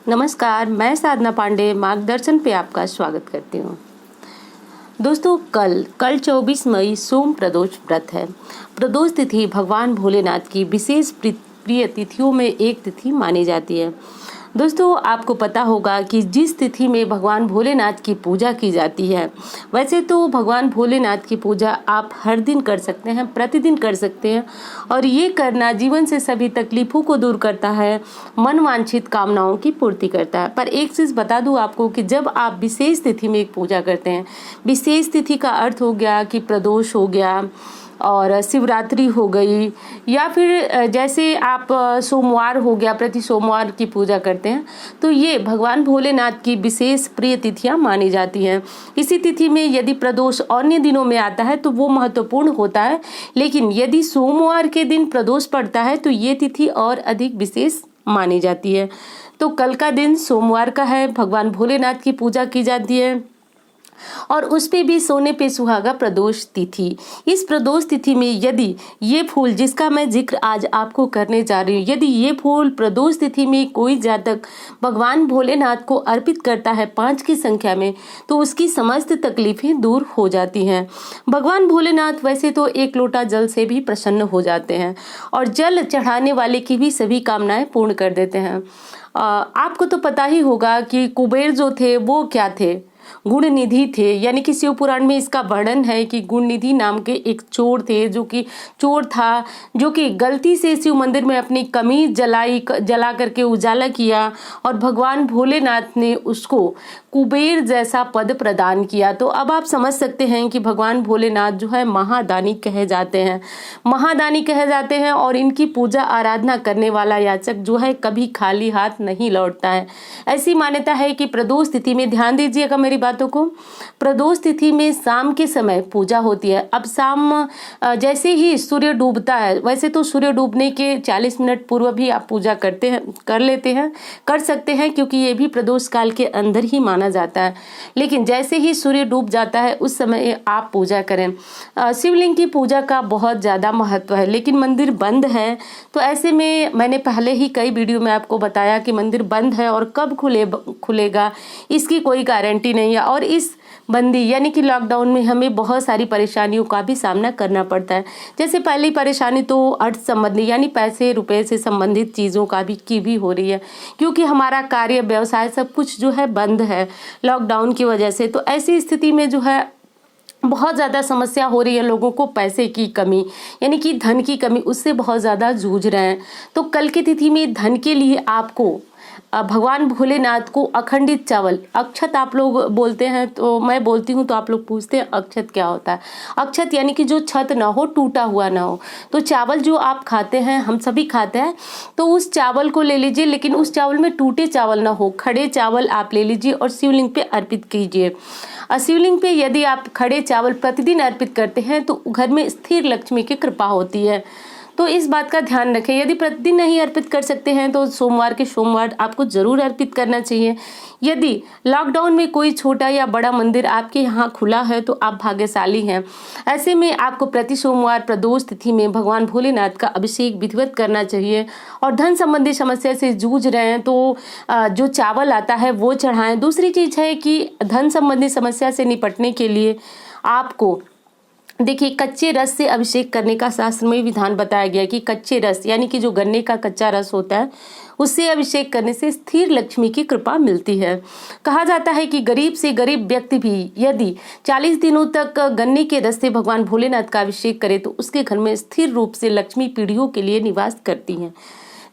नमस्कार, मैं साधना पांडे मार्गदर्शन पे आपका स्वागत करती हूँ। दोस्तों, कल 24 मई सोम प्रदोष व्रत है। प्रदोष तिथि भगवान भोलेनाथ की विशेष प्रिय तिथियों में एक तिथि मानी जाती है। दोस्तों, आपको पता होगा कि जिस तिथि में भगवान भोलेनाथ की पूजा की जाती है, वैसे तो भगवान भोलेनाथ की पूजा आप हर दिन कर सकते हैं, प्रतिदिन कर सकते हैं, और ये करना जीवन से सभी तकलीफों को दूर करता है, मन वांछित कामनाओं की पूर्ति करता है। पर एक चीज़ बता दूं आपको कि जब आप विशेष तिथि में एक पूजा करते हैं, विशेष तिथि का अर्थ हो गया कि प्रदोष हो गया और शिवरात्रि हो गई, या फिर जैसे आप सोमवार हो गया, प्रति सोमवार की पूजा करते हैं, तो ये भगवान भोलेनाथ की विशेष प्रिय तिथियां मानी जाती हैं। इसी तिथि में यदि प्रदोष अन्य दिनों में आता है तो वो महत्वपूर्ण होता है, लेकिन यदि सोमवार के दिन प्रदोष पड़ता है तो ये तिथि और अधिक विशेष मानी जाती है। तो कल का दिन सोमवार का है, भगवान भोलेनाथ की पूजा की जाती है और उस पे भी सोने पे सुहागा प्रदोष तिथि। इस प्रदोष तिथि में यदि ये फूल जिसका मैं जिक्र आज आपको करने जा रही हूँ, यदि ये फूल प्रदोष तिथि में कोई जातक भगवान भोलेनाथ को अर्पित करता है 5 की संख्या में, तो उसकी समस्त तकलीफें दूर हो जाती हैं। भगवान भोलेनाथ वैसे तो 1 लोटा जल से भी प्रसन्न हो जाते हैं और जल चढ़ाने वाले की भी सभी कामनाएं पूर्ण कर देते हैं। आपको तो पता ही होगा कि कुबेर जो थे वो क्या थे, गुण निधि थे। यानी कि शिव पुराण में इसका वर्णन है कि गुण निधि नाम के एक चोर थे, चोर था जो कि गलती से शिव मंदिर में अपनी कमीज जला करके उजाला किया और भगवान भोलेनाथ ने उसको कुबेर जैसा पद प्रदान किया। तो अब आप समझ सकते हैं कि भगवान भोलेनाथ जो है महादानी कहे जाते हैं और इनकी पूजा आराधना करने वाला याचक जो है कभी खाली हाथ नहीं लौटता है। ऐसी मान्यता है कि प्रदोष तिथि में, ध्यान दीजिएगा मेरी बातों को, प्रदोष तिथि में शाम के समय पूजा होती है। अब शाम जैसे ही सूर्य डूबता है, वैसे तो सूर्य डूबने के 40 मिनट पूर्व भी आप पूजा कर सकते हैं क्योंकि ये भी प्रदोष काल के अंदर ही माना जाता है। लेकिन जैसे ही सूर्य डूब जाता है उस समय आप पूजा करें। शिवलिंग की पूजा का बहुत ज़्यादा महत्व है, लेकिन मंदिर बंद है, तो ऐसे में मैंने पहले ही कई वीडियो में आपको बताया कि मंदिर बंद है और कब खुलेगा इसकी कोई गारंटी नहीं है। और इस बंदी यानी कि लॉकडाउन में हमें बहुत सारी परेशानियों का भी सामना करना पड़ता है। जैसे पहली परेशानी तो अर्थ संबंधी यानी पैसे रुपए से संबंधित चीज़ों की भी हो रही है, क्योंकि हमारा कार्य व्यवसाय सब कुछ जो है बंद है लॉकडाउन की वजह से। तो ऐसी स्थिति में जो है बहुत ज़्यादा समस्या हो रही है, लोगों को पैसे की कमी यानी कि धन की कमी, उससे बहुत ज़्यादा जूझ रहे हैं। तो कल की तिथि में धन के लिए आपको भगवान भोलेनाथ को अखंडित चावल, अक्षत आप लोग बोलते हैं, तो मैं बोलती हूँ तो आप लोग पूछते हैं अक्षत क्या होता है। अक्षत यानी कि जो छत ना हो, टूटा हुआ ना हो। तो चावल जो आप खाते हैं, हम सभी खाते हैं, तो उस चावल को ले लीजिए, लेकिन उस चावल में टूटे चावल ना हो, खड़े चावल आप ले लीजिए और शिवलिंग पे अर्पित कीजिए। शिवलिंग पे यदि आप खड़े चावल प्रतिदिन अर्पित करते हैं तो घर में स्थिर लक्ष्मी की कृपा होती है। तो इस बात का ध्यान रखें। यदि प्रतिदिन नहीं अर्पित कर सकते हैं तो सोमवार के सोमवार आपको जरूर अर्पित करना चाहिए। यदि लॉकडाउन में कोई छोटा या बड़ा मंदिर आपके यहाँ खुला है तो आप भाग्यशाली हैं। ऐसे में आपको प्रति सोमवार प्रदोष तिथि में भगवान भोलेनाथ का अभिषेक विधिवत करना चाहिए। और धन संबंधी समस्या से जूझ रहे हैं तो जो चावल आता है वो चढ़ाएं। दूसरी चीज है कि धन संबंधी समस्या से निपटने के लिए आपको देखिए, कच्चे रस से अभिषेक करने का शास्त्र में विधान बताया गया कि कच्चे रस यानी कि जो गन्ने का कच्चा रस होता है उससे अभिषेक करने से स्थिर लक्ष्मी की कृपा मिलती है। कहा जाता है कि गरीब से गरीब व्यक्ति भी यदि 40 दिनों तक गन्ने के रस से भगवान भोलेनाथ का अभिषेक करे तो उसके घर में स्थिर रूप से लक्ष्मी पीढ़ियों के लिए निवास करती हैं।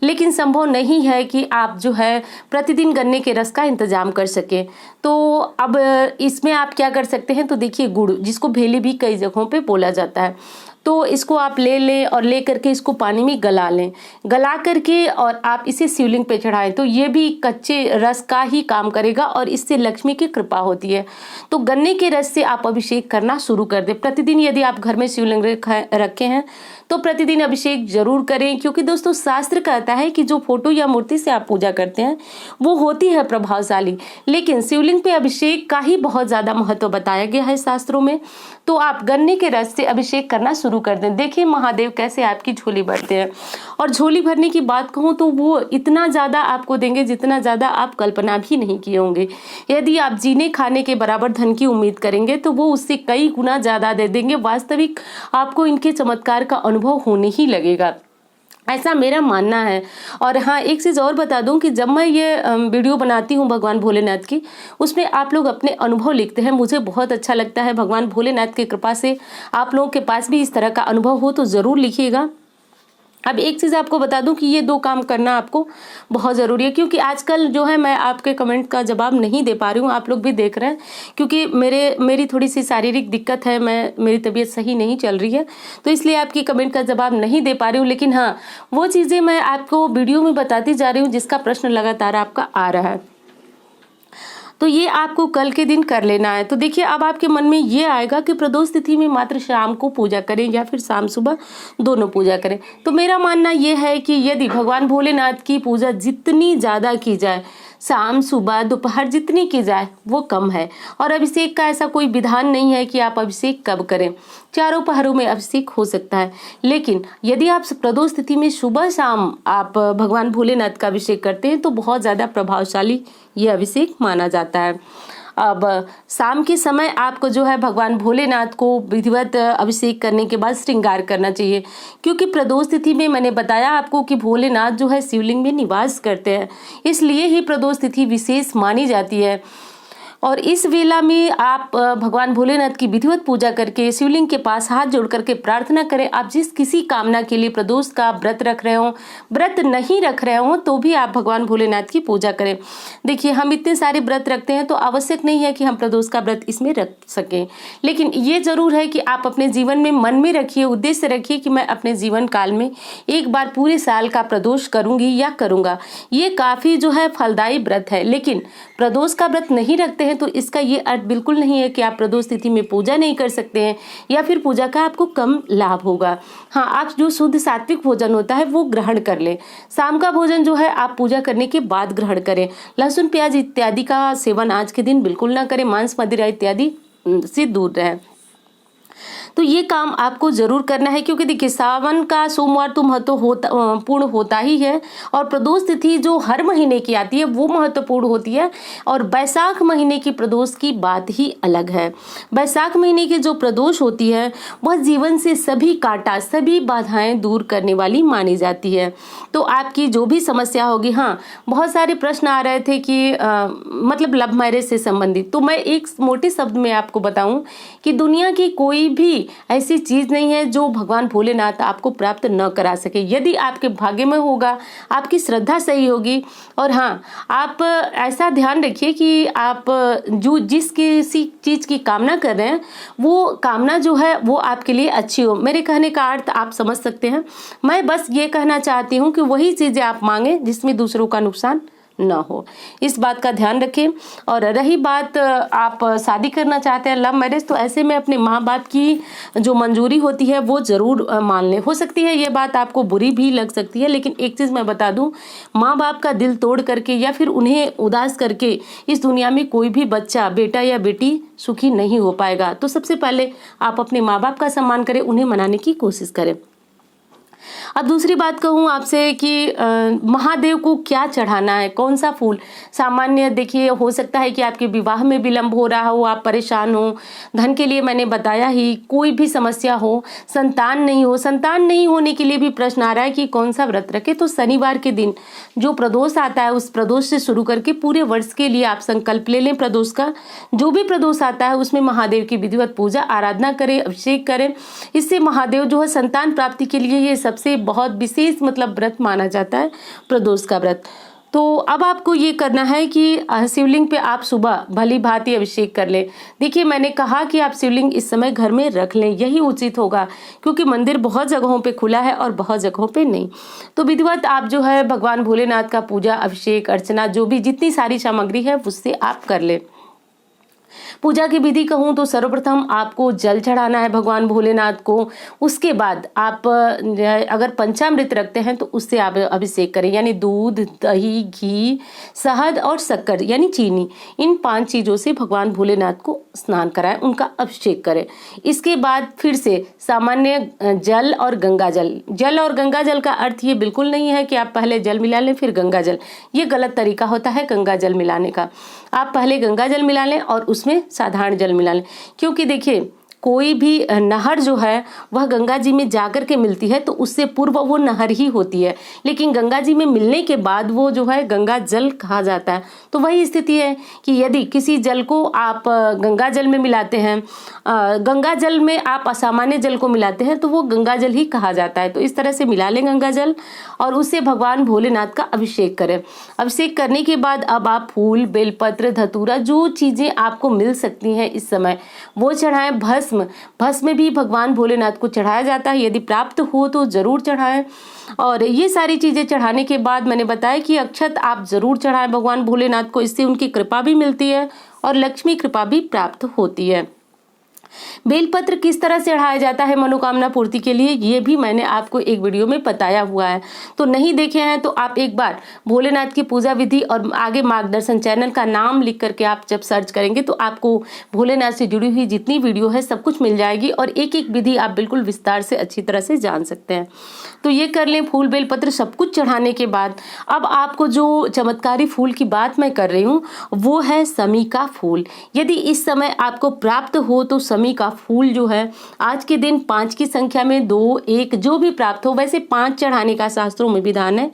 लेकिन संभव नहीं है कि आप जो है प्रतिदिन गन्ने के रस का इंतजाम कर सके। तो अब इसमें आप क्या कर सकते हैं, तो देखिए, गुड़, जिसको भेली भी कई जगहों पे बोला जाता है, तो इसको आप ले लें और ले करके इसको पानी में गला लें। गला करके और आप इसे शिवलिंग पे चढ़ाएं तो ये भी कच्चे रस का ही काम करेगा और इससे लक्ष्मी की कृपा होती है। तो गन्ने के रस से आप अभिषेक करना शुरू कर दें। प्रतिदिन यदि आप घर में शिवलिंग रखे हैं तो प्रतिदिन अभिषेक जरूर करें, क्योंकि दोस्तों शास्त्र कहता है कि जो फोटो या मूर्ति से आप पूजा करते हैं वो होती है प्रभावशाली, लेकिन शिवलिंग पे अभिषेक का ही बहुत ज्यादा महत्व बताया गया है शास्त्रों में। तो आप गन्ने के रस से अभिषेक करना शुरू शुरू कर दें। देखिए महादेव कैसे आपकी झोली भरते हैं। और झोली भरने की बात कहूँ तो वो इतना ज़्यादा आपको देंगे जितना ज़्यादा आप कल्पना भी नहीं किए होंगे। यदि आप जीने खाने के बराबर धन की उम्मीद करेंगे तो वो उससे कई गुना ज़्यादा दे देंगे। वास्तविक आपको इनके चमत्कार का अनुभव होने ही लगेगा, ऐसा मेरा मानना है। और हाँ, एक चीज़ और बता दूं कि जब मैं ये वीडियो बनाती हूँ भगवान भोलेनाथ की, उसमें आप लोग अपने अनुभव लिखते हैं, मुझे बहुत अच्छा लगता है। भगवान भोलेनाथ की कृपा से आप लोगों के पास भी इस तरह का अनुभव हो तो ज़रूर लिखिएगा। अब एक चीज़ आपको बता दूं कि ये 2 काम करना आपको बहुत ज़रूरी है, क्योंकि आजकल जो है मैं आपके कमेंट का जवाब नहीं दे पा रही हूँ। आप लोग भी देख रहे हैं, क्योंकि मेरी थोड़ी सी शारीरिक दिक्कत है, मेरी तबीयत सही नहीं चल रही है, तो इसलिए आपकी कमेंट का जवाब नहीं दे पा रही हूँ। लेकिन हाँ, वो चीज़ें मैं आपको वीडियो में बताती जा रही हूँ जिसका प्रश्न लगातार आपका आ रहा है, तो ये आपको कल के दिन कर लेना है। तो देखिए अब आपके मन में ये आएगा कि प्रदोष तिथि में मात्र शाम को पूजा करें या फिर शाम सुबह दोनों पूजा करें। तो मेरा मानना ये है कि यदि भगवान भोलेनाथ की पूजा जितनी ज़्यादा की जाए, शाम सुबह दोपहर जितनी की जाए वो कम है। और अभिषेक का ऐसा कोई विधान नहीं है कि आप अभिषेक कब करें, चारों पहरों में अभिषेक हो सकता है। लेकिन यदि आप प्रदोष तिथि में सुबह शाम आप भगवान भोलेनाथ का अभिषेक करते हैं तो बहुत ज़्यादा प्रभावशाली ये अभिषेक माना जाता है। अब शाम के समय आपको जो है भगवान भोलेनाथ को विधिवत अभिषेक करने के बाद श्रृंगार करना चाहिए, क्योंकि प्रदोष तिथि में मैंने बताया आपको कि भोलेनाथ जो है शिवलिंग में निवास करते हैं, इसलिए ही प्रदोष तिथि विशेष मानी जाती है। और इस वेला में आप भगवान भोलेनाथ की विधिवत पूजा करके शिवलिंग के पास हाथ जोड़ करके प्रार्थना करें। आप जिस किसी कामना के लिए प्रदोष का व्रत रख रहे हो, व्रत नहीं रख रहे हो तो भी आप भगवान भोलेनाथ की पूजा करें। देखिए हम इतने सारे व्रत रखते हैं तो आवश्यक नहीं है कि हम प्रदोष का व्रत इसमें रख सकें, लेकिन ये जरूर है कि आप अपने जीवन में मन में रखिए, उद्देश्य रखिए कि मैं अपने जीवन काल में एक बार पूरे साल का प्रदोष करूंगी या करूंगा। ये काफी जो है फलदायी व्रत है। लेकिन प्रदोष का व्रत नहीं रखते हैं तो इसका ये अर्थ बिल्कुल नहीं है कि आप प्रदोष तिथि में पूजा नहीं कर सकते हैं या फिर पूजा का आपको कम लाभ होगा। हाँ, आप जो शुद्ध सात्विक भोजन होता है वो ग्रहण कर लें। शाम का भोजन जो है आप पूजा करने के बाद ग्रहण करें। लहसुन प्याज इत्यादि का सेवन आज के दिन बिल्कुल ना करें। मांस मदिरा इत्यादि से दूर रहें। तो ये काम आपको जरूर करना है, क्योंकि देखिए सावन का सोमवार तो महत्वपूर्ण होता ही है, और प्रदोष तिथि जो हर महीने की आती है वो महत्वपूर्ण होती है। और बैसाख महीने की प्रदोष की बात ही अलग है। बैसाख महीने की जो प्रदोष होती है वह जीवन से सभी कांटा, सभी बाधाएं दूर करने वाली मानी जाती है। तो आपकी जो भी समस्या होगी, हाँ बहुत सारे प्रश्न आ रहे थे कि मतलब लव मैरिज से संबंधित, तो मैं एक मोटे शब्द में आपको बताऊं कि दुनिया की कोई भी ऐसी चीज नहीं है जो भगवान भोलेनाथ आपको प्राप्त न करा सके। यदि आपके भाग्य में होगा, आपकी श्रद्धा सही होगी। और हाँ, आप ऐसा ध्यान रखिए कि आप जो जिस किसी चीज की कामना कर रहे हैं वो कामना जो है वो आपके लिए अच्छी हो। मेरे कहने का अर्थ आप समझ सकते हैं। मैं बस ये कहना चाहती हूँ कि वही चीजें आप मांगे जिसमें दूसरों का नुकसान न हो, इस बात का ध्यान रखें। और रही बात आप शादी करना चाहते हैं, लव मैरिज, तो ऐसे में अपने माँ बाप की जो मंजूरी होती है वो जरूर मान लें। हो सकती है ये बात आपको बुरी भी लग सकती है, लेकिन एक चीज मैं बता दूं, माँ बाप का दिल तोड़ करके या फिर उन्हें उदास करके इस दुनिया में कोई भी बच्चा, बेटा या बेटी सुखी नहीं हो पाएगा। तो सबसे पहले आप अपने माँ बाप का सम्मान करें, उन्हें मनाने की कोशिश करें। अब दूसरी बात कहूँ आपसे कि महादेव को क्या चढ़ाना है, कौन सा फूल। सामान्य देखिए हो सकता है कि आपके विवाह में विलंब हो रहा हो, आप परेशान हो, धन के लिए मैंने बताया ही, कोई भी समस्या हो, संतान नहीं हो, संतान नहीं होने के लिए भी प्रश्न आ रहा है कि कौन सा व्रत रखे। तो शनिवार के दिन जो प्रदोष आता है उस प्रदोष से शुरू करके पूरे वर्ष के लिए आप संकल्प ले लें प्रदोष का। जो भी प्रदोष आता है उसमें महादेव की विधिवत पूजा आराधना करें, अभिषेक करें। इससे महादेव जो है संतान प्राप्ति के लिए ये सबसे बहुत विशेष मतलब व्रत माना जाता है, प्रदोष का व्रत। तो अब आपको ये करना है कि शिवलिंग पे आप सुबह भली भांति अभिषेक कर लें। देखिए मैंने कहा कि आप शिवलिंग इस समय घर में रख लें, यही उचित होगा, क्योंकि मंदिर बहुत जगहों पे खुला है और बहुत जगहों पे नहीं। तो विधिवत आप जो है भगवान भोलेनाथ का पूजा, अभिषेक, अर्चना, जो भी जितनी सारी सामग्री है उससे आप कर लें। पूजा की विधि कहूँ तो सर्वप्रथम आपको जल चढ़ाना है भगवान भोलेनाथ को। उसके बाद आप अगर पंचामृत रखते हैं तो उससे आप अभिषेक करें, यानी दूध, दही, घी, शहद और शक्कर यानी चीनी, इन 5 चीज़ों से भगवान भोलेनाथ को स्नान कराएं, उनका अभिषेक करें। इसके बाद फिर से सामान्य जल और गंगा जल, जल और गंगा जल का अर्थ ये बिल्कुल नहीं है कि आप पहले जल मिला लें फिर गंगा जल, ये गलत तरीका होता है गंगा जल मिलाने का। आप पहले गंगा जल मिला लें और उसमें साधारण जल मिला लें, क्योंकि देखिए कोई भी नहर जो है वह गंगा जी में जाकर के मिलती है तो उससे पूर्व वो नहर ही होती है, लेकिन गंगा जी में मिलने के बाद वो जो है गंगा जल कहा जाता है। तो वही स्थिति है कि यदि किसी जल को आप गंगा जल में मिलाते हैं, गंगा जल में आप असामान्य जल को मिलाते हैं तो वो गंगा जल ही कहा जाता है। तो इस तरह से मिला लें गंगा जल और उससे भगवान भोलेनाथ का अभिषेक करें। अभिषेक करने के बाद अब आप फूल, बेलपत्र, धतूरा, जो चीज़ें आपको मिल सकती हैं इस समय वो चढ़ाएं। भस्म भी भगवान भोलेनाथ को चढ़ाया जाता है, यदि प्राप्त हो तो जरूर चढ़ाएं। और ये सारी चीजें चढ़ाने के बाद मैंने बताया कि अक्षत आप जरूर चढ़ाएं भगवान भोलेनाथ को, इससे उनकी कृपा भी मिलती है और लक्ष्मी कृपा भी प्राप्त होती है। बेलपत्र किस तरह से चढ़ाया जाता है मनोकामना पूर्ति के लिए, ये भी मैंने आपको एक वीडियो में बताया हुआ है, तो नहीं देखे हैं तो आप एक बार भोलेनाथ की पूजा विधि और आगे मार्गदर्शन चैनल का नाम लिख करके आप जब सर्च करेंगे तो आपको भोलेनाथ से जुड़ी हुई जितनी वीडियो है सब कुछ मिल जाएगी और एक एक विधि आप बिल्कुल विस्तार से अच्छी तरह से जान सकते हैं। तो ये कर लें, फूल बेलपत्र सब कुछ चढ़ाने के बाद अब आपको जो चमत्कारी फूल की बात मैं कर रही हूँ वो है समी का फूल। यदि इस समय आपको प्राप्त हो तो समी का फूल जो है आज के दिन 5 की संख्या में 2, 1 जो भी प्राप्त हो, वैसे 5 चढ़ाने का शास्त्रों में विधान है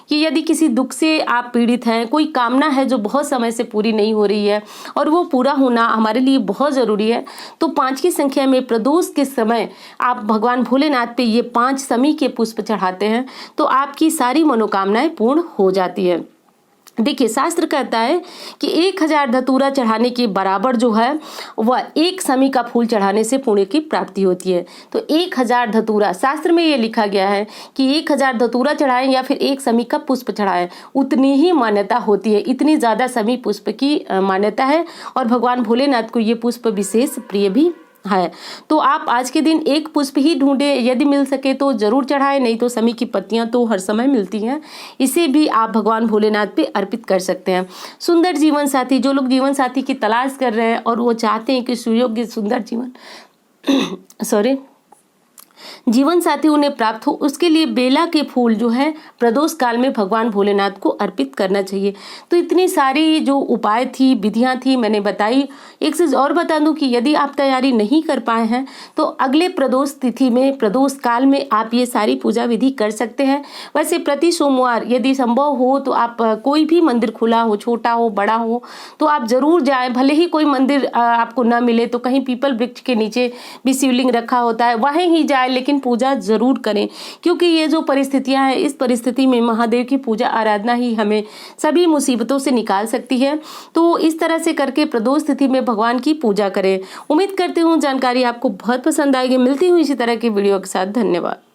कि यदि किसी दुख से आप पीड़ित हैं, कोई कामना है जो बहुत समय से पूरी नहीं हो रही है और वो पूरा होना हमारे लिए बहुत ज़रूरी है, तो 5 की संख्या में प्रदोष के समय आप भगवान भोलेनाथ पे ये 5 समी के पुष्प चढ़ाते हैं तो आपकी सारी मनोकामनाएं पूर्ण हो जाती है। देखिए शास्त्र कहता है कि 1000 धतूरा चढ़ाने के बराबर जो है वह 1 समी का फूल चढ़ाने से पुण्य की प्राप्ति होती है। तो 1000 धतूरा, शास्त्र में ये लिखा गया है कि 1000 धतूरा चढ़ाएं या फिर 1 समी का पुष्प चढ़ाएं, उतनी ही मान्यता होती है, इतनी ज़्यादा समी पुष्प की मान्यता है और भगवान भोलेनाथ को ये पुष्प विशेष प्रिय भी है। तो आप आज के दिन 1 पुष्प ही ढूंढे, यदि मिल सके तो जरूर चढ़ाएं, नहीं तो समी की पत्तियां तो हर समय मिलती हैं, इसे भी आप भगवान भोलेनाथ पे अर्पित कर सकते हैं। सुंदर जीवन साथी, जो लोग जीवन साथी की तलाश कर रहे हैं और वो चाहते हैं कि सुयोग्य सुंदर जीवन साथी उन्हें प्राप्त हो, उसके लिए बेला के फूल जो है प्रदोष काल में भगवान भोलेनाथ को अर्पित करना चाहिए। तो इतनी सारी जो उपाय थी, विधियां थी, मैंने बताई। एक चीज और बता दूं कि यदि आप तैयारी नहीं कर पाए हैं तो अगले प्रदोष तिथि में, प्रदोष काल में आप ये सारी पूजा विधि कर सकते हैं। वैसे प्रति सोमवार यदि संभव हो तो आप कोई भी मंदिर खुला हो, छोटा हो बड़ा हो, तो आप जरूर जाएं। भले ही कोई मंदिर आपको न मिले तो कहीं पीपल वृक्ष के नीचे भी शिवलिंग रखा होता है, वहीं ही जाए, लेकिन पूजा जरूर करें, क्योंकि ये जो परिस्थितियां हैं, इस परिस्थिति में महादेव की पूजा आराधना ही हमें सभी मुसीबतों से निकाल सकती है। तो इस तरह से करके प्रदोष तिथि में भगवान की पूजा करें। उम्मीद करती हूँ जानकारी आपको बहुत पसंद आएगी। मिलती हूँ इसी तरह की वीडियो के साथ। धन्यवाद।